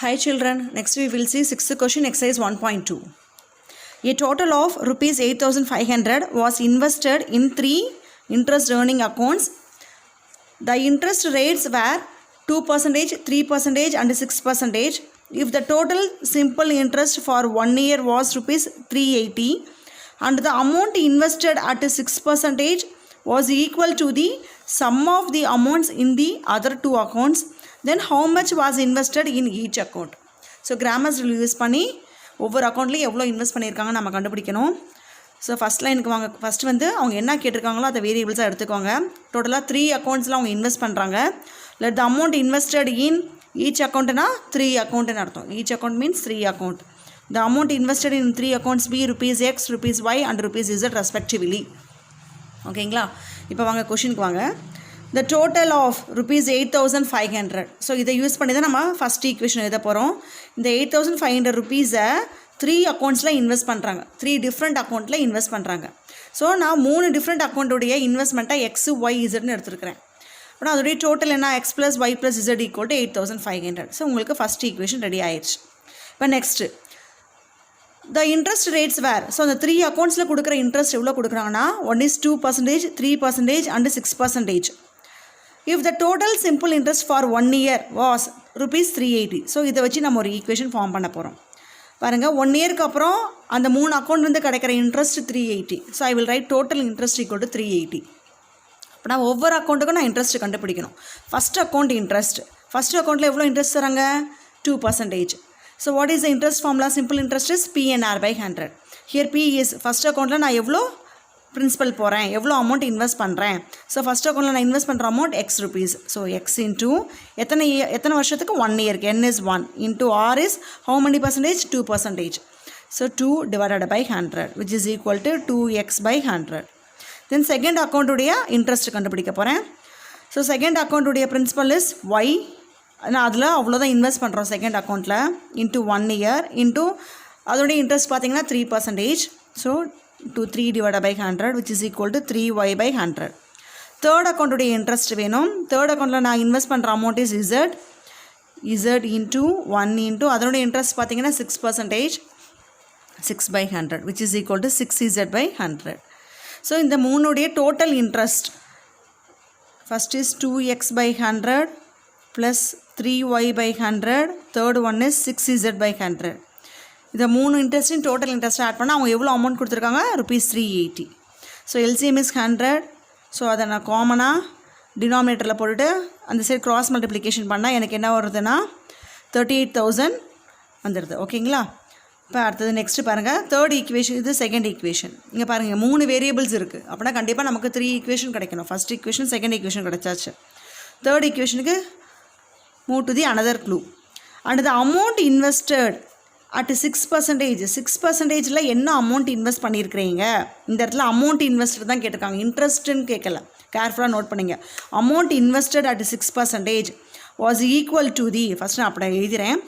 Hi children, next we will see 6th question exercise 1.2. A total of rupees 8,500 was invested in 3 interest earning accounts. The interest rates were 2%, 3% and 6%. If the total simple interest for 1 year was rupees 380 and the amount invested at 6% was equal to the sum of the amounts in the other 2 accounts, then how much was invested in each account? So grammars use பண்ணி ஒவ்வொரு அக்கௌண்ட்லேயும் எவ்வளோ invest பண்ணியிருக்காங்க நம்ம கண்டுபிடிக்கணும். So first லைனுக்கு வாங்க. First வந்து அவங்க என்ன கேட்டிருக்காங்களோ அதை வேரியபிள்ஸாக எடுத்துக்கோங்க. டோட்டலாக 3 அக்கௌண்ட்ஸில் அவங்க இன்வெஸ்ட் பண்ணுறாங்க. Let the amount invested in each அக்கௌண்ட்னா 3 அக்கௌண்ட்டுன்னு அர்த்தம். Each account means 3 account. The amount invested in 3 accounts be rupees X, rupees Y and rupees Z respectively. ஓகேங்களா? இப்போ வாங்க கொஷினுக்கு வாங்க. The total of rupees 8,500. So இதை யூஸ் பண்ணி தான் நம்ம ஃபஸ்ட் ஈக்குவேஷன் எழுத போகிறோம். இந்த 8,500 ருபீஸை 3 அக்கௌண்ட்ஸில் இன்வெஸ்ட் பண்ணுறாங்க. 3 டிஃப்ரெண்ட் அக்கௌண்ட்டில் இன்வெஸ்ட் பண்ணுறாங்க. ஸோ நான் 3 டிஃப்ரெண்ட் அக்கௌண்ட்டுடைய இன்வெஸ்ட்மெண்ட்டை எக்ஸ் ஒய் இசட்னு எடுத்துருக்கிறேன். ஆனால் அதோடைய டோட்டல் என்ன X plus Y plus Z equal to 8,500. So உங்களுக்கு ஃபஸ்ட் ஈக்குவேஷன் ரெடி ஆயிடுச்சு. இப்போ next the interest rates vary. So அந்த 3 அக்கௌண்ட்ஸில் கொடுக்குற இன்ட்ரெஸ்ட் எவ்வளோ கொடுக்குறாங்கன்னா 1 is 2%, 3% and 6%. If the total simple interest for 1 year was rupees 380. So இதை வச்சு நம்ம ஒரு ஈக்குவேஷன் ஃபார்ம் பண்ண போகிறோம். பாருங்கள், 1 இயருக்கு அப்புறம் அந்த 3 அக்கௌண்ட்லேருந்து கிடைக்கிற interest 380. So I will write total interest equal to 380. அப்படின்னா ஒவ்வொரு அக்கௌண்ட்டுக்கும் நான் இன்ட்ரெஸ்ட் கண்டுபிடிக்கணும். First account interest. ஃபஸ்ட் அக்கௌண்ட்டில் எவ்வளோ இன்ட்ரெஸ்ட் தராங்க? 2%. So what is the interest formula? Simple interest is PNR/100. Here P is first அக்கௌண்ட்டில் நான் எவ்வளோ பிரின்சிபல் போகிறேன், எவ்வளோ அமௌண்ட் இன்வெஸ்ட் பண்ணுறேன். ஸோ ஃபஸ்ட் அக்கௌண்ட்டில் நான் இன்வெஸ்ட் பண்ணுற amount X rupees. So X into எத்தனை வருஷத்துக்கு? 1 இயருக்கு. N is 1 into R is how many percentage? 2%. So 2 divided by 100 which is equal to 2x/100. Then second அக்கௌண்ட்டுடைய இன்ட்ரெஸ்ட் கண்டுபிடிக்க போகிறேன். ஸோ செகண்ட் அக்கௌண்ட்டுடைய பிரின்சிபல் இஸ் ஒய். நான் அதில் அவ்வளோதான் இன்வெஸ்ட் பண்ணுறோம் செகண்ட் அக்கௌண்ட்டில். இன்ட்டு 1 இயர் இன்ட்டு அதோடைய இன்ட்ரெஸ்ட் பார்த்தீங்கன்னா 3%. So 3 divided by 100 which is equal to 3y/100. Third அக்கௌண்ட்டுடைய இன்ட்ரெஸ்ட் வேணும். தேர்ட் அக்கௌண்ட்டில் நான் இன்வெஸ்ட் பண்ணுற amount is Z into 1 into அதனுடைய இன்ட்ரெஸ்ட் பார்த்தீங்கன்னா 6%, 6/100 which is equal to 6z/100. So இந்த மூணுடைய total interest first is 2x/100 plus 3y/100. Third one is 6z/100. இதை 3 இன்ட்ரெஸ்டின் டோட்டல் இன்ட்ரெஸ்ட் ஆட் பண்ணால் அவங்க எவ்வளோ அமௌண்ட் கொடுத்துருக்காங்க? rupees 380. So LCM is 100. So அதை நான் காமனாக டினாமினேட்டரில் போட்டுட்டு அந்த சைடு கிராஸ் மல்டிப்ளிகேஷன் பண்ணால் எனக்கு என்ன வருதுன்னா 38,000 வந்துடுது. ஓகேங்களா? இப்போ அடுத்தது நெக்ஸ்ட்டு பாருங்கள், தேர்ட் ஈக்குவேஷன். இது செகண்ட் ஈக்குவேஷன். இங்கே பாருங்கள் 3 வேரியபிள்ஸ் இருக்குது. அப்படின்னா கண்டிப்பாக நமக்கு 3 ஈக்குவேஷன் கிடைக்கணும். ஃபஸ்ட் ஈக்குவேஷன், செகண்ட் ஈக்குவேஷன் கிடைச்சாச்சு. தேர்ட் ஈக்குவேஷனுக்கு move to the another clue. And the amount invested at 6%. 6%ல் என்ன அமௌண்ட் இன்வெஸ்ட் பண்ணியிருக்கிறீங்க? இந்த இடத்துல அமௌண்ட் இன்வெஸ்டட் தான் கேட்டிருக்காங்க, இன்ட்ரெஸ்ட்டுன்னு கேட்கல. கேர்ஃபுல்லாக நோட் பண்ணிங்க. Amount invested at 6% was equal to the, first நான் அப்படி எழுதுகிறேன்.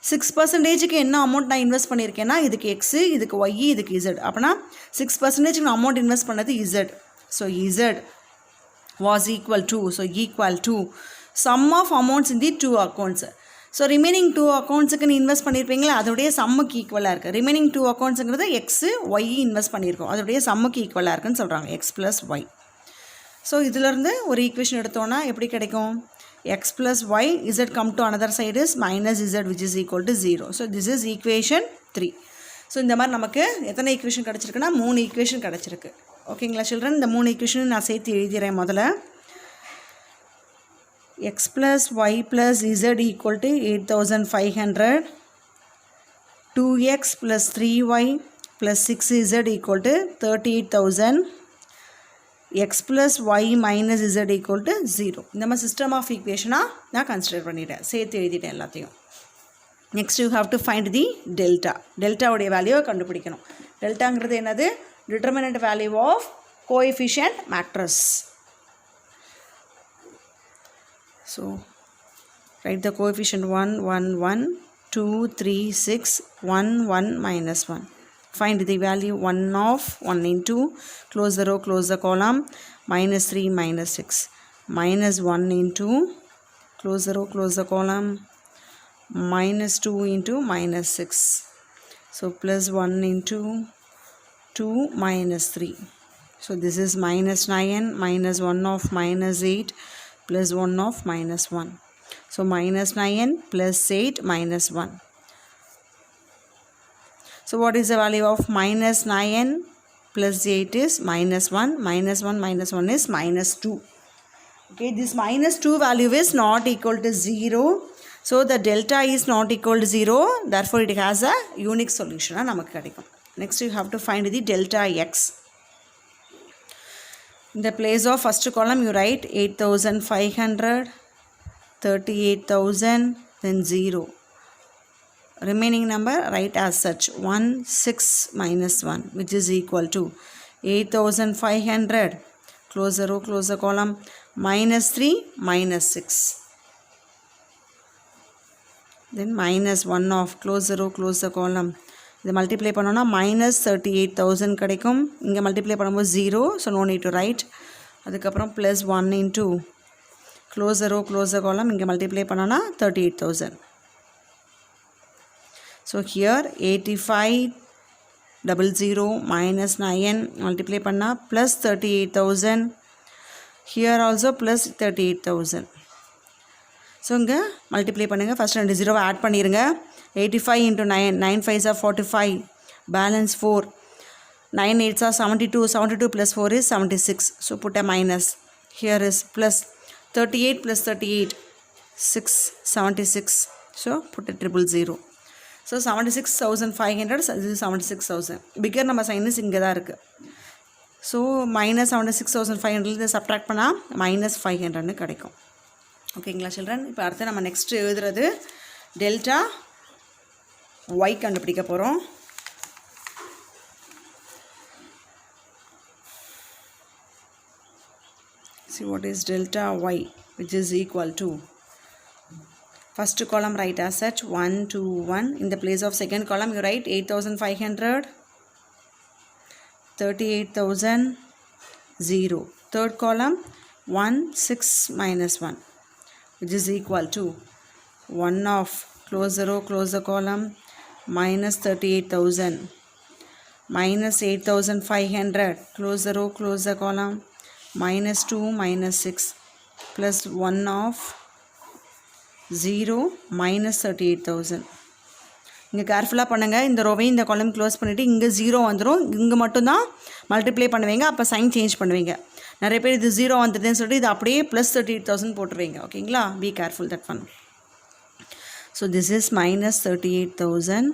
6%க்கு என்ன அமௌண்ட் நான் இன்வெஸ்ட் பண்ணியிருக்கேன்னா இதுக்கு எக்ஸு, இதுக்கு ஒய், இதுக்கு இசட். அப்படின்னா 6%க்கு நான் அமௌண்ட் இன்வெஸ்ட் பண்ணது Z. So Z was equal to, so equal to sum of amounts in the 2 accounts. So remaining 2 அக்கௌண்ட்ஸுக்கு நீ இன்வெஸ்ட் பண்ணியிருப்பீங்களா, அதோடைய சம்முக்கு ஈக்குவலாக இருக்குது. ரிமைனிங் 2 அக்கௌண்ட்ஸுங்கிறது எக்ஸு ஒய் இன்வெஸ்ட் பண்ணியிருக்கோம், அதோடைய சம்முக்கு ஈக்குவலாக இருக்குன்னு சொல்கிறாங்க, எக்ஸ் ப்ளஸ் ஒய். ஸோ இதிலேருந்து ஒரு ஈக்குவேஷன் எடுத்தோன்னா எப்படி கிடைக்கும்? X plus Y Z come to another side is minus Z which is equal to 0. So this is equation 3. So இந்த மாதிரி நமக்கு எத்தனை ஈக்குவேஷன் கிடச்சிருக்குன்னா 3 ஈக்குவேஷன் கிடச்சிருக்கு. ஓகேங்களா சில்ட்ரன்? இந்த 3 ஈக்குவேஷன் நான் சேர்த்து எழுதிறேன். முதல்ல x plus y plus z equal to 8,500, 2x plus 3y plus 6z equal to 38,000, x plus y minus z equal to 0. இந்த மாதிரி சிஸ்டம் ஆஃப் ஈக்குவேஷனாக நான் கன்சிடர் பண்ணிட்டேன், சேர்த்து எழுதிட்டேன் எல்லாத்தையும். Next you have to find the delta. டெல்டாவுடைய வேல்யூவை கண்டுபிடிக்கணும். டெல்டாங்கிறது என்னது? Determinant value of coefficient matrix. So write the coefficient 1, 1, 1, 2, 3, 6, 1, 1, minus 1. Find the value 1 of 1 into, close the row, close the column, minus 3, minus 6, minus 1 into, close the row, close the column, minus 2 into minus 6. So plus 1 into 2 minus 3. So this is minus 9 minus 1 of minus 8 plus 1 of minus 1. So minus 9 plus 8 minus 1. So what is the value of minus 9 plus 8 is minus 1. Minus 1 minus 1 is minus 2. Okay, this minus 2 value is not equal to 0. So the delta is not equal to 0. Therefore it has a unique solution. Next you have to find the delta x. In the place of first column you write 8500, 38,000, then 0. Remaining number write as such 1, 6 minus 1, which is equal to 8500, close the row, close the column, minus 3 minus 6. Then minus 1 of, close the row, close the column. The multiply பண்ணோம்னா minus 38,000 கிடைக்கும். இங்க multiply பண்ணும்போது 0, so no need to write. அதுக்கப்புறம் plus 1 into, close the row, close the column. இங்க multiply பண்ணோம்னா 38,000. So here 8500 minus 9 multiply பண்ணா plus 38,000. Here also plus 38,000. So இங்க multiply பண்ணுங்க. First 2 0 add பண்ணிருங்க. 85 into 9, 9 5s are 45, balance 4, 9 8s are 72, 72 plus 4 is 76, so put a minus, here is plus 38 plus 38, 6, 76, so put a 000, so 76,500, this is 76,000, bigger number sign is inga da irukku, so minus 76,500 subtract பண்ணா minus 500 னு கிடைக்கும். ஓகேங்களா children, இப்போ அடுத்து நம்ம next எழுதுறது delta y கண்டுபிடிக்க போறோம். See what is delta y, which is equal to, first column write as such 1 2 1. In the place of second column you write 8500, 38,000, 0. Third column 1 6 minus 1, which is equal to 1 of, close the row, close the column, minus 38,000, minus 8,500, close the row, close the column, minus 2 minus 6, plus 1 of 0 minus 38,000. இங்கே கேர்ஃபுல்லாக பண்ணுங்கள், இந்த ரோவை இந்த காலம் close பண்ணிவிட்டு இங்கே 0 வந்துடும், இங்கே மட்டும்தான் மல்டிப்ளை பண்ணுவீங்க, அப்போ சைன் சேஞ்ச் பண்ணுவீங்க. நிறைய பேர் இது 0 வந்துடுதுன்னு சொல்லிட்டு இது அப்படியே ப்ளஸ் 38,000 போட்டுருவீங்க. ஓகேங்களா, be careful that one. So this is minus 38,000,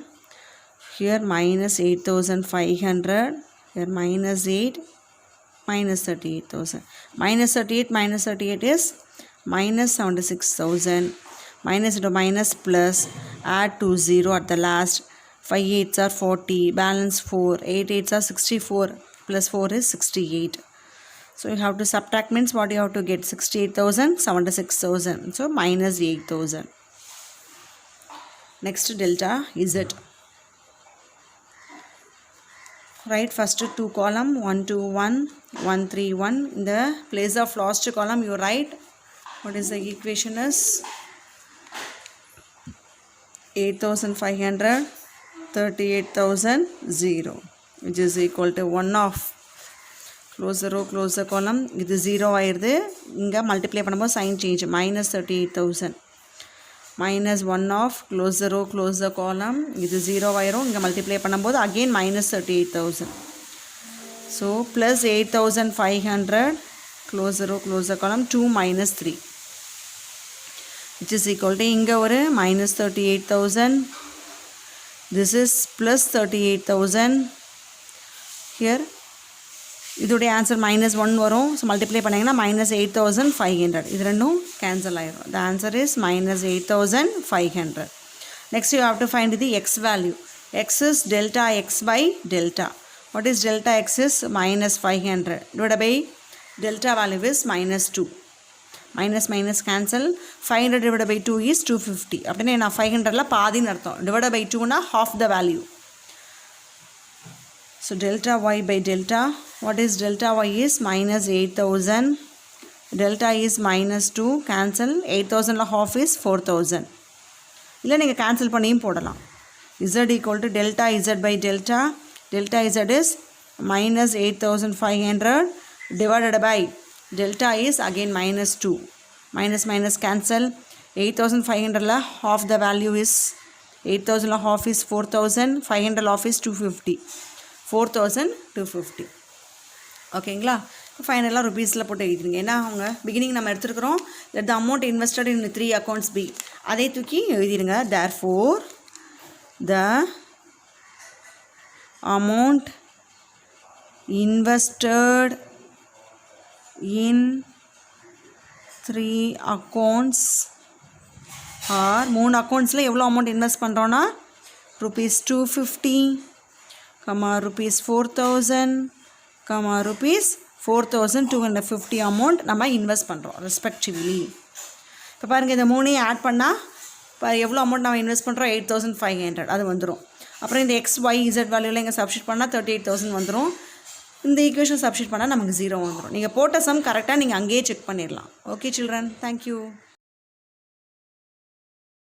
here minus 8,500, here minus 8, minus 38,000. Minus 38 minus 38 is minus 76,000. Minus into minus plus, add to 0 at the last. 5 8s are 40, balance 4, 8 8s are 64, plus 4 is 68. So you have to subtract, means what you have to get, 68,000, 76,000. So minus 8,000. Next delta z. Write first 2 column 1 2 1, 1 3 1. In the place of last column you write what is the equation is 8,500, 38,000, 0, which is equal to 1 of, close the row, close the column. இது 0 ஆயிருது, இங்க multiply பண்ணும்போது sign change, minus 38,000, minus 1 of, close the row, close the column. இது 0 ஆயிரும், இங்க multiply பண்ணும்போது again minus 38,000. So plus 8,500, close the row, close the column, 2 minus 3, which is equal to இங்க ஒரு minus 38,000. This is plus 38,000. Here இதோட answer minus 1 வரும். So multiply பண்ணிங்கன்னா minus 8,500. இது ரெண்டும் கேன்சல் ஆயிரும். The answer is minus 8,500. Next you have to find the x value. X is delta x by delta. What is delta x is minus 500 divided by delta value is minus 2. Minus minus cancel. 500 divided by 2 is 250. அப்படின்னா நான் 500ல பாதின்னு அர்த்தம். Divided by 2 னா half the value. So delta y by delta, what is delta y is minus 8,000, delta is minus 2, cancel, 8,000 la half is 4,000. இல்லை நீங்கள் cancel பண்ணியும் போடலாம். z equal to delta z by delta z is minus 8500 divided by delta is again minus 2. Minus cancel. 8500 la half the value is 8000 la half is 4000. 500 half is 250. 4250. ஓகேங்களா? ஃபைனலாக ருபீஸில் போட்டு எழுதிருங்க. ஏன்னா அவங்க பிகினிங் நம்ம எடுத்துருக்குறோம். let the amount invested in 3 accounts be. அதை தூக்கி எழுதிருங்க. therefore the amount invested in 3 accounts are 3 அக்கௌண்ட்ஸில் எவ்வளோ அமௌண்ட் இன்வெஸ்ட் பண்ணுறோன்னா rupees 250, rupees 4000, rupees 4250 அமௌண்ட் நம்ம இன்வெஸ்ட் பண்ணுறோம் ரெஸ்பெக்டிவ்லி. இப்போ பாருங்கள், இந்த மூணையும் ஆட் பண்ணால் இப்போ எவ்வளோ அமௌண்ட் நம்ம இன்வெஸ்ட் பண்ணுறோம் 8500 அது வந்துடும். அப்புறம் இந்த XYZ வேல்யூவில் இங்கே சப்ஸ்டிட் பண்ணால் 38000 வந்துடும். இந்த ஈக்குவேஷன் சப்ஸ்டிட் பண்ணால் நமக்கு 0 வந்துடும். நீங்கள் போட்ட சம் கரெக்டாக நீங்கள் அங்கேயே செக் பண்ணிடலாம். Okay children, thank you.